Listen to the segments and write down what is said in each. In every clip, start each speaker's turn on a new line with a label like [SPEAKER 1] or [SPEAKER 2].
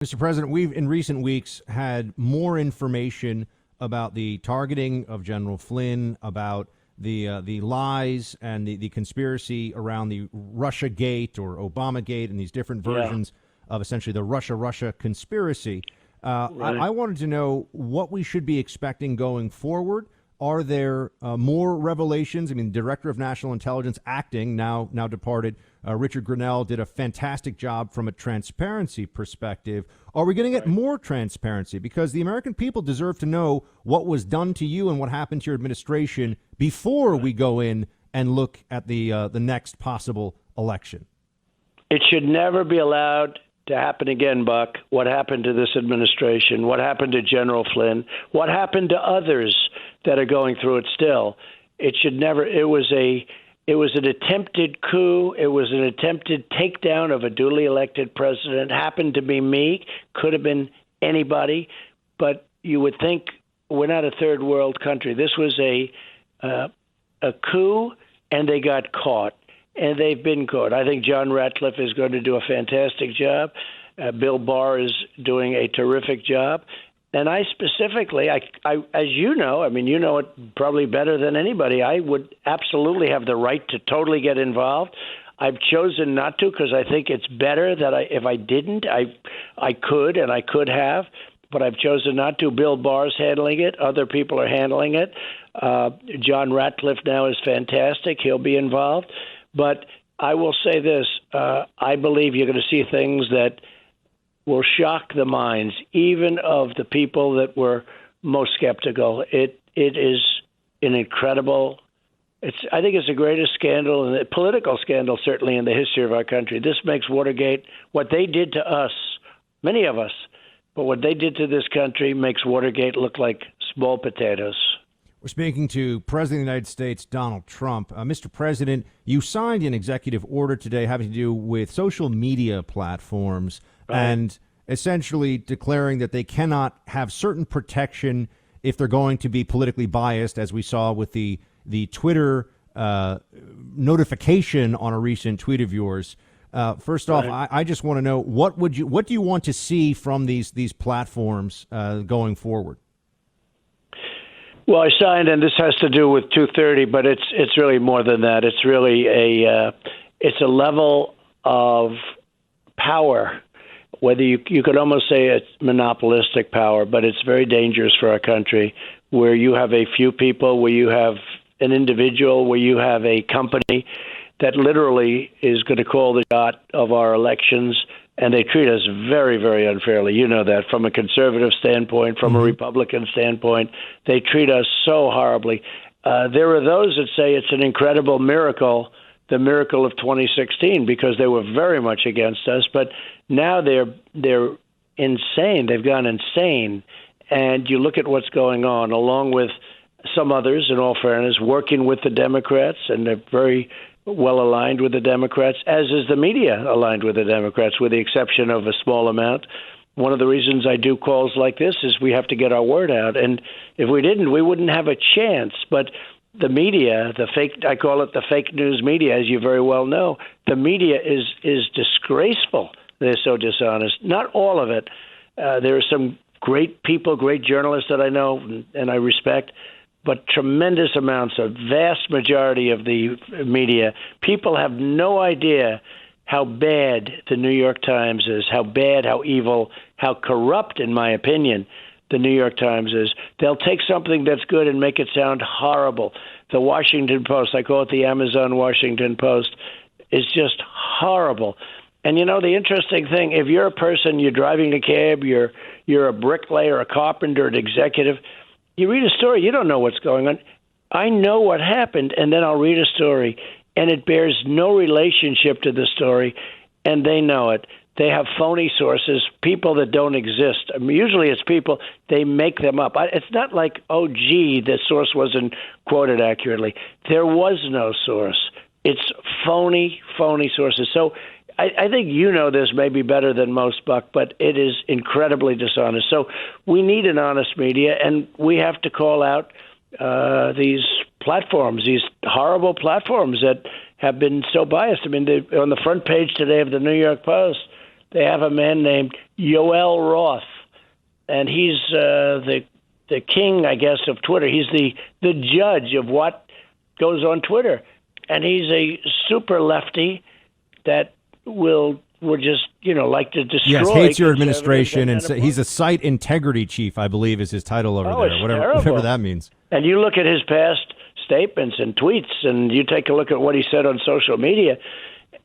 [SPEAKER 1] Mr. President, we've in recent weeks had more information about the targeting of General Flynn, about the lies and the conspiracy around the Russiagate or Obamagate and these different versions of essentially the Russia conspiracy.
[SPEAKER 2] Right.
[SPEAKER 1] I wanted to know what we should be expecting going forward. Are there more revelations? I mean, the Director of National Intelligence acting, now departed, Richard Grenell, did a fantastic job from a transparency perspective. Are we going to get more transparency? Because the American people deserve to know what was done to you and what happened to your administration before we go in and look at the next possible election.
[SPEAKER 2] It should never be allowed to happen again, Buck. What happened to this administration? What happened to General Flynn? What happened to others that are going through it still? It should never. It was an attempted coup. It was an attempted takedown of a duly elected president. Happened to be me. Could have been anybody. But you would think we're not a third world country. This was a coup, and they got caught. And they've been caught. I think John Ratcliffe is going to do a fantastic job. Bill Barr is doing a terrific job. And I specifically, I as you know, I mean, you know it probably better than anybody, I would absolutely have the right to totally get involved. I've chosen not to because I think it's better that if I didn't, I could and I could have. But I've chosen not to. Bill Barr's handling it. Other people are handling it. John Ratcliffe now is fantastic. He'll be involved. But I will say this, I believe you're going to see things that will shock the minds, even of the people that were most skeptical. It is an incredible, I think it's the greatest scandal, and a political scandal certainly in the history of our country. This makes Watergate, what they did to us, many of us, but what they did to this country makes Watergate look like small potatoes.
[SPEAKER 1] We're speaking to President of the United States, Donald Trump. Mr. President, you signed an executive order today having to do with social media platforms and essentially declaring that they cannot have certain protection if they're going to be politically biased, as we saw with the Twitter notification on a recent tweet of yours. First off, I just want to know, what do you want to see from these platforms going forward?
[SPEAKER 2] Well, I signed, and this has to do with 230, but it's really more than that. It's really it's a level of power, whether you could almost say it's monopolistic power, but it's very dangerous for our country, where you have a few people, where you have an individual, where you have a company that literally is going to call the shot of our elections. And they treat us very, very unfairly. You know that from a conservative standpoint, from a Republican standpoint, they treat us so horribly. There are those that say it's an incredible miracle, the miracle of 2016, because they were very much against us. But now they're insane. They've gone insane. And you look at what's going on, along with some others, in all fairness, working with the Democrats, and they're very well aligned with the Democrats, as is the media aligned with the Democrats, with the exception of a small amount. One of the reasons I do calls like this is we have to get our word out. And if we didn't, we wouldn't have a chance. But the media, I call it the fake news media, as you very well know, the media is disgraceful. They're so dishonest. Not all of it. There are some great people, great journalists that I know and I respect, but tremendous amounts, a vast majority of the media, people have no idea how bad the New York Times is, how bad, how evil, how corrupt, in my opinion, the New York Times is. They'll take something that's good and make it sound horrible. The Washington Post, I call it the Amazon Washington Post, is just horrible. And, you know, the interesting thing, if you're a person, you're driving a cab, you're a bricklayer, a carpenter, an executive, you read a story, you don't know what's going on. I know what happened, and then I'll read a story, and it bears no relationship to the story, and they know it. They have phony sources, people that don't exist. I mean, usually it's people, they make them up. It's not like, oh, gee, the source wasn't quoted accurately. There was no source. It's phony sources. So I think you know this maybe better than most, Buck, but it is incredibly dishonest. So we need an honest media, and we have to call out these platforms, these horrible platforms that have been so biased. I mean, on the front page today of the New York Post, they have a man named Yoel Roth, and he's the king, I guess, of Twitter. He's the judge of what goes on Twitter, and he's a super lefty that would just like to destroy.
[SPEAKER 1] Yes, hates your administration, and he's a site integrity chief, I believe, is his title over there. Whatever that means.
[SPEAKER 2] And you look at his past statements and tweets, and you take a look at what he said on social media,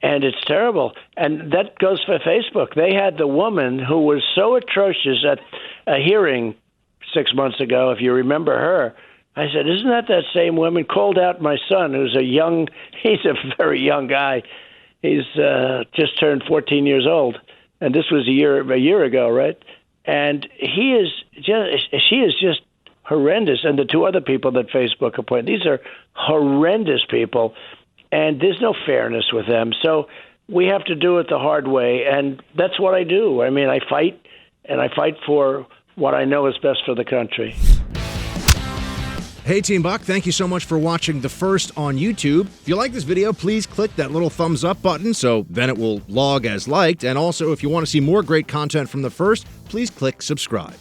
[SPEAKER 2] and it's terrible. And that goes for Facebook. They had the woman who was so atrocious at a hearing 6 months ago, if you remember her. I said, isn't that same woman? Called out my son, he's a very young guy. He's just turned 14 years old, and this was a year ago, right? And she is just horrendous. And the two other people that Facebook appointed, these are horrendous people, and there's no fairness with them. So we have to do it the hard way, and that's what I do. I mean, I fight, and I fight for what I know is best for the country.
[SPEAKER 1] Hey, Team Buck, thank you so much for watching The First on YouTube. If you like this video, please click that little thumbs up button so then it will log as liked. And also, if you want to see more great content from The First, please click subscribe.